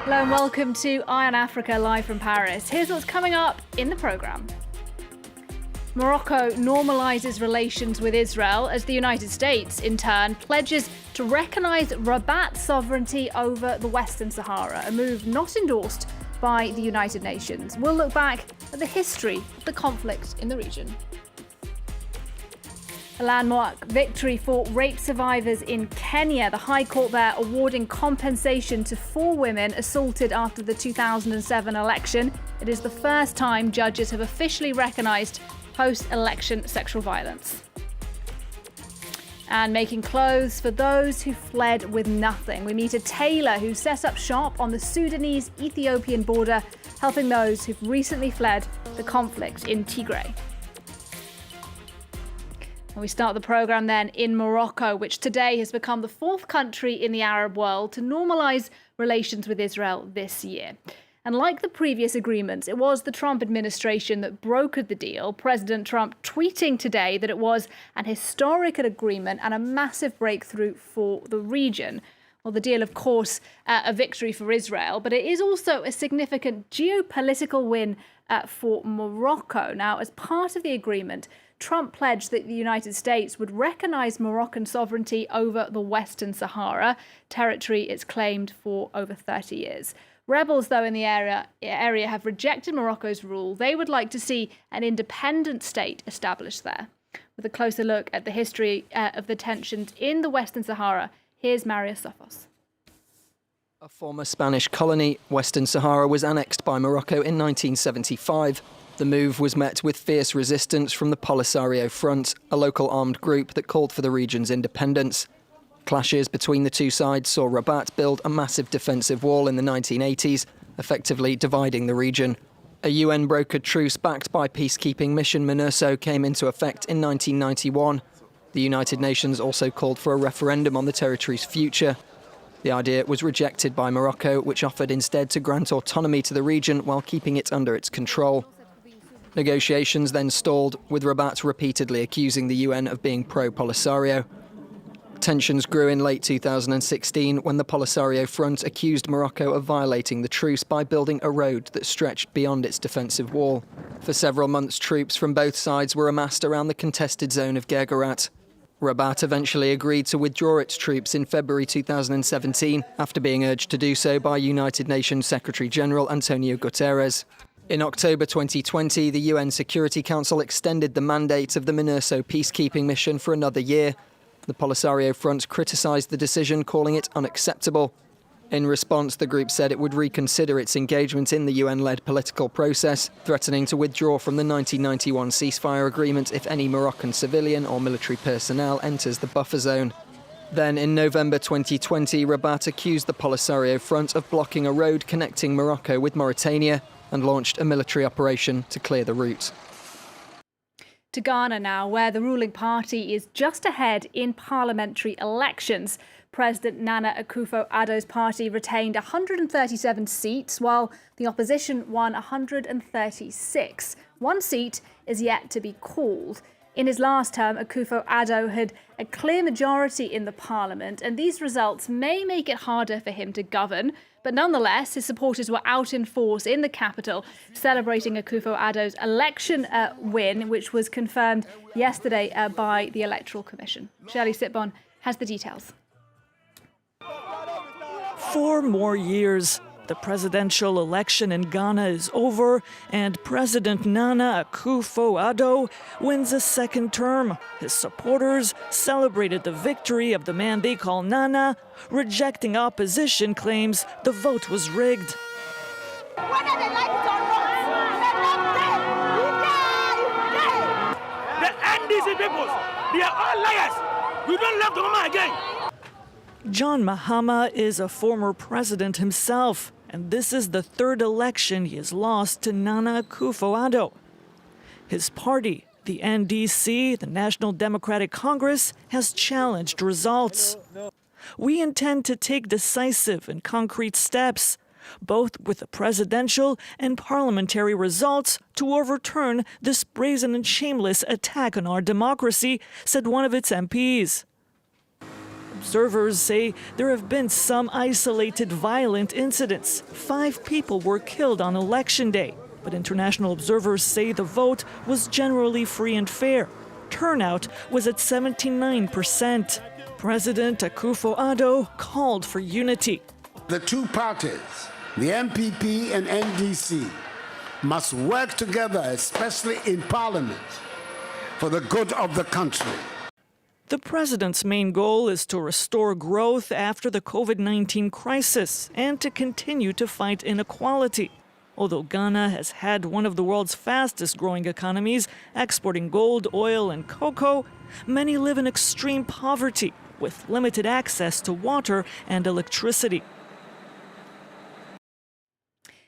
Hello and welcome to Eye on Africa live from Paris. Here's what's coming up in the programme. Morocco normalises relations with Israel as the United States, in turn, pledges to recognise Rabat's sovereignty over the Western Sahara, a move not endorsed by the United Nations. We'll look back at the history of the conflict in the region. A landmark victory for rape survivors in Kenya. The High Court there awarding compensation to 4 women assaulted after the 2007 election. It is the first time judges have officially recognised post-election sexual violence. And making clothes for those who fled with nothing. We meet a tailor who set up shop on the Sudanese-Ethiopian border, helping those who've recently fled the conflict in Tigray. And we start the programme then in Morocco, which today has become the 4th country in the Arab world to normalise relations with Israel this year. And like the previous agreements, it was the Trump administration that brokered the deal. President Trump tweeting today that it was an historic agreement and a massive breakthrough for the region. Well, the deal, of course, a victory for Israel, but it is also a significant geopolitical win for Morocco. Now, as part of the agreement, Trump pledged that the United States would recognise Moroccan sovereignty over the Western Sahara, territory it's claimed for over 30 years. Rebels, though, in the area have rejected Morocco's rule. They would like to see an independent state established there. With a closer look at the history of the tensions in the Western Sahara, here's Marius Sophos. A former Spanish colony, Western Sahara was annexed by Morocco in 1975. The move was met with fierce resistance from the Polisario Front, a local armed group that called for the region's independence. Clashes between the two sides saw Rabat build a massive defensive wall in the 1980s, effectively dividing the region. A UN-brokered truce backed by peacekeeping mission MINURSO came into effect in 1991. The United Nations also called for a referendum on the territory's future. The idea was rejected by Morocco, which offered instead to grant autonomy to the region while keeping it under its control. Negotiations then stalled, with Rabat repeatedly accusing the UN of being pro-Polisario. Tensions grew in late 2016 when the Polisario Front accused Morocco of violating the truce by building a road that stretched beyond its defensive wall. For several months, troops from both sides were amassed around the contested zone of Guerguerat. Rabat eventually agreed to withdraw its troops in February 2017 after being urged to do so by United Nations Secretary-General Antonio Guterres. In October 2020, the UN Security Council extended the mandate of the MINURSO peacekeeping mission for another year. The Polisario Front criticised the decision, calling it unacceptable. In response, the group said it would reconsider its engagement in the UN-led political process, threatening to withdraw from the 1991 ceasefire agreement if any Moroccan civilian or military personnel enters the buffer zone. Then, in November 2020, Rabat accused the Polisario Front of blocking a road connecting Morocco with Mauritania and launched a military operation to clear the route. To Ghana now, where the ruling party is just ahead in parliamentary elections. President Nana Akufo-Addo's party retained 137 seats, while the opposition won 136. One seat is yet to be called. In his last term, Akufo-Addo had a clear majority in the parliament, and these results may make it harder for him to govern. But nonetheless, his supporters were out in force in the capital, celebrating Akufo-Addo's election win, which was confirmed yesterday by the Electoral Commission. Shirley Sitbon has the details. 4 more years. The presidential election in Ghana is over, and President Nana Akufo-Addo wins a second term. His supporters celebrated the victory of the man they call Nana, rejecting opposition claims the vote was rigged. Whether they like it or not, let them die. The NDC people, they are all liars. We don't love the woman again. John Mahama is a former president himself, and this is the 3rd election he has lost to Nana Akufo-Addo. His party, the NDC, the National Democratic Congress, has challenged results. We intend to take decisive and concrete steps, both with the presidential and parliamentary results, to overturn this brazen and shameless attack on our democracy, said one of its MPs. Observers say there have been some isolated violent incidents. 5 people were killed on election day, but international observers say the vote was generally free and fair. Turnout was at 79%. President Akufo-Addo called for unity. The two parties, the MPP and NDC, must work together, especially in Parliament, for the good of the country. The president's main goal is to restore growth after the COVID-19 crisis and to continue to fight inequality. Although Ghana has had one of the world's fastest growing economies, exporting gold, oil, and cocoa, many live in extreme poverty with limited access to water and electricity.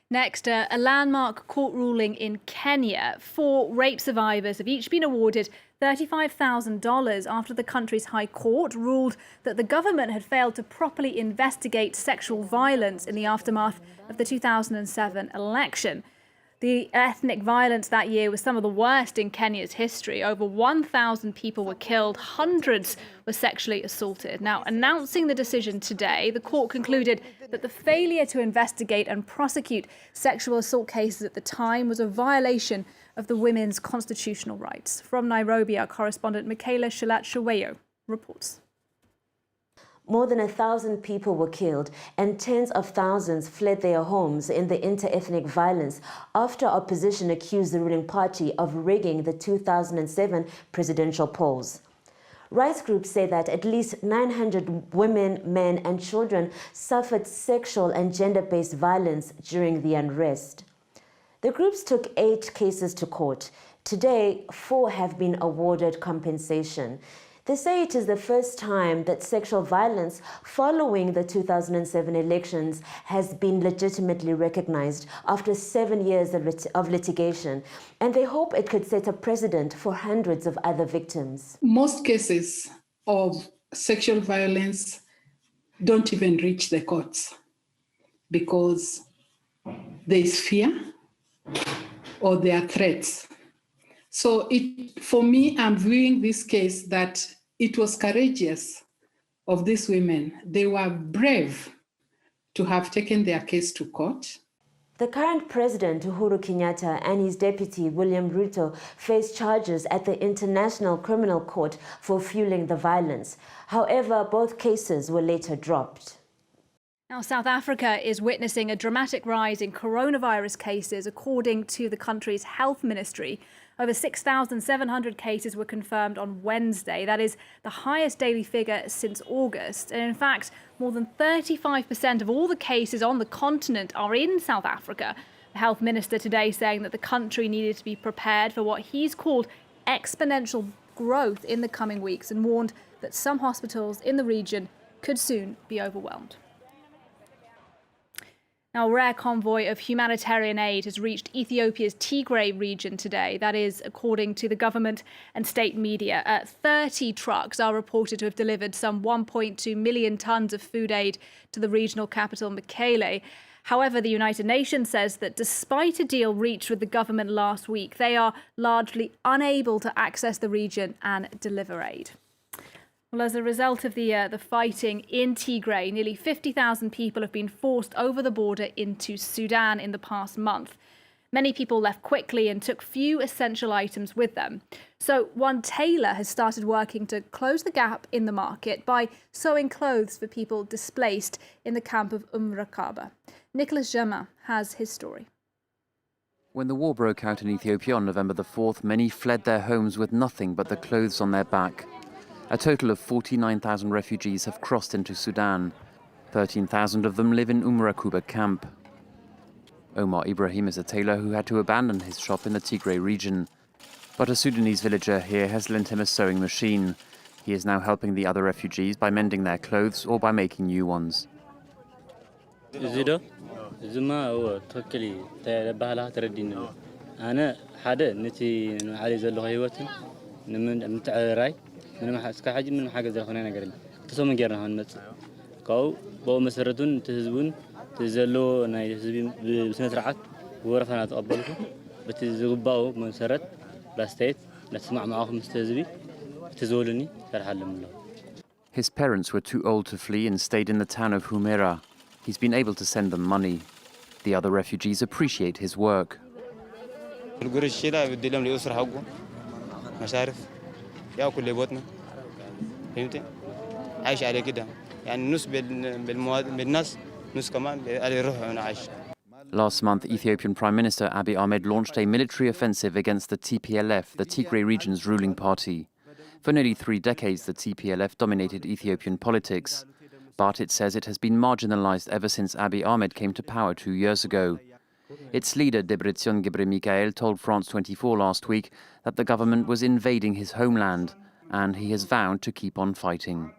Next, a landmark court ruling in Kenya. 4 rape survivors have each been awarded $35,000 after the country's high court ruled that the government had failed to properly investigate sexual violence in the aftermath of the 2007 election. The ethnic violence that year was some of the worst in Kenya's history. Over 1,000 people were killed, hundreds were sexually assaulted. Now, announcing the decision today, the court concluded that the failure to investigate and prosecute sexual assault cases at the time was a violation of the women's constitutional rights. From Nairobi, our correspondent Michaela Shalat-Shaweyo reports. More than 1,000 people were killed and tens of thousands fled their homes in the inter-ethnic violence after opposition accused the ruling party of rigging the 2007 presidential polls. Rights groups say that at least 900 women, men and children suffered sexual and gender-based violence during the unrest. The groups took 8 cases to court. Today, 4 have been awarded compensation. They say it is the first time that sexual violence following the 2007 elections has been legitimately recognized after 7 years of litigation, and they hope it could set a precedent for hundreds of other victims. Most cases of sexual violence don't even reach the courts because there is fear or there are threats. So for me, I'm viewing this case that it was courageous of these women. They were brave to have taken their case to court. The current president, Uhuru Kenyatta, and his deputy, William Ruto, face charges at the International Criminal Court for fueling the violence. However, both cases were later dropped. Now, South Africa is witnessing a dramatic rise in coronavirus cases, according to the country's health ministry. Over 6,700 cases were confirmed on Wednesday. That is the highest daily figure since August. And in fact, more than 35% of all the cases on the continent are in South Africa. The health minister today saying that the country needed to be prepared for what he's called exponential growth in the coming weeks and warned that some hospitals in the region could soon be overwhelmed. Now, a rare convoy of humanitarian aid has reached Ethiopia's Tigray region today. That is, according to the government and state media. 30 trucks are reported to have delivered some 1.2 million tons of food aid to the regional capital, Mekelle. However, the United Nations says that despite a deal reached with the government last week, they are largely unable to access the region and deliver aid. Well, as a result of the fighting in Tigray, nearly 50,000 people have been forced over the border into Sudan in the past month. Many people left quickly and took few essential items with them. So one tailor has started working to close the gap in the market by sewing clothes for people displaced in the camp of Rakaba. Nicholas Jama has his story. When the war broke out in Ethiopia on November the 4th, many fled their homes with nothing but the clothes on their back. A total of 49,000 refugees have crossed into Sudan. 13,000 of them live in Rakaba camp. Omar Ibrahim is a tailor who had to abandon his shop in the Tigray region. But a Sudanese villager here has lent him a sewing machine. He is now helping the other refugees by mending their clothes or by making new ones. ምንም እስከ ሐጂ ምንም حاجه ዘርኾነ ነገር የለም ተሰሙ ገርና ሆነ መጽ ካው በው መሰረቱን ተህዝቡን ተዘሎ ናይ ህዝቢ ብስነ ስርዓት ወረፈና ተቀበልኩ በትዝግባው መሰረት ላስተያየት ለተስማዕ ማዓኹም ህዝቢ ተዘወሉኒ ተርሐለም ነው። His parents were too old to flee and stayed in the town of Humera. He's been able to send them money. The other refugees appreciate his work. Last month, Ethiopian Prime Minister Abiy Ahmed launched a military offensive against the TPLF, the Tigray region's ruling party. For nearly 3 decades, the TPLF dominated Ethiopian politics. But it says it has been marginalized ever since Abiy Ahmed came to power 2 years ago. Its leader, Debretsion Gebremichael, told France 24 last week that the government was invading his homeland, and he has vowed to keep on fighting.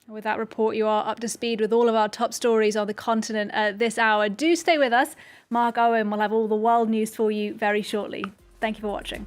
With that report, you are up to speed with all of our top stories on the continent at this hour. Do stay with us. Mark Owen will have all the world news for you very shortly. Thank you for watching.